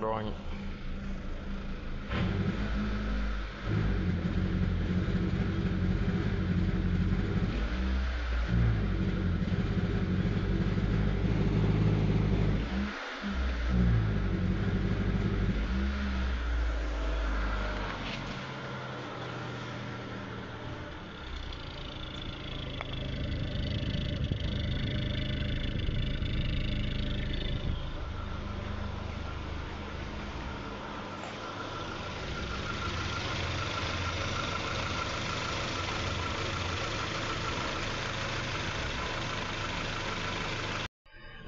drawing.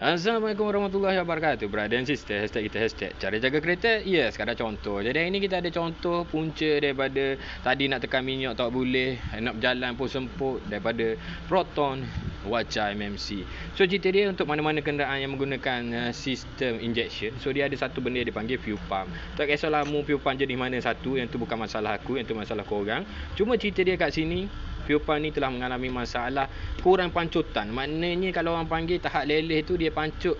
Assalamualaikum warahmatullahi wabarakatuh. Brother and sister, hashtag kita hashtag cara jaga kereta. Yes, ada contoh. Jadi hari ni kita ada contoh punca daripada tadi nak tekan minyak tak boleh, nak berjalan pun semput, daripada Proton Wacha MMC. So cerita dia untuk mana-mana kenderaan yang menggunakan sistem injection. So dia ada satu benda yang dipanggil fuel pump. Tak kisahlah mu fuel pump jenis mana satu, yang tu bukan masalah aku, yang tu masalah korang. Cuma cerita dia kat sini, fuel pump ni telah mengalami masalah kurang pancutan. Maknanya kalau orang panggil tahap leleh tu dia pancut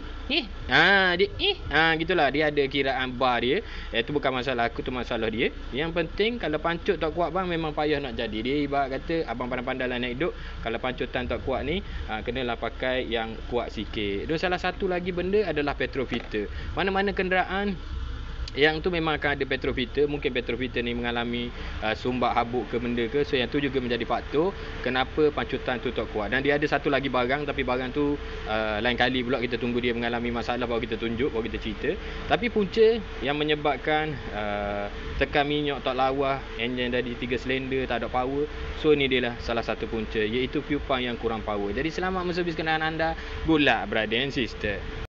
gitulah, dia ada kiraan bar dia. Itu bukan masalah aku, tu masalah dia. Yang penting kalau pancut tak kuat bang, memang payah nak jadi. Dia ibarat kata abang pandai-pandai lah nak hidup. Kalau pancutan tak kuat ni, kenalah pakai yang kuat sikit. Dan salah satu lagi benda adalah petrofilter. Mana-mana kenderaan yang tu memang akan ada petrofilter. Mungkin petrofilter ni mengalami sumbat habuk ke benda ke. So yang tu juga menjadi faktor kenapa pancutan tu tak kuat. Dan dia ada satu lagi barang, tapi barang tu lain kali pula kita tunggu dia mengalami masalah baru kita tunjuk, baru kita cerita. Tapi punca yang menyebabkan tekan minyak tak lawa, enjin dari 3 silinder tak ada power. So ni dia lah salah satu punca, iaitu fuel pump yang kurang power. Jadi selamat menservis kenderaan anda. Good luck brother and sister.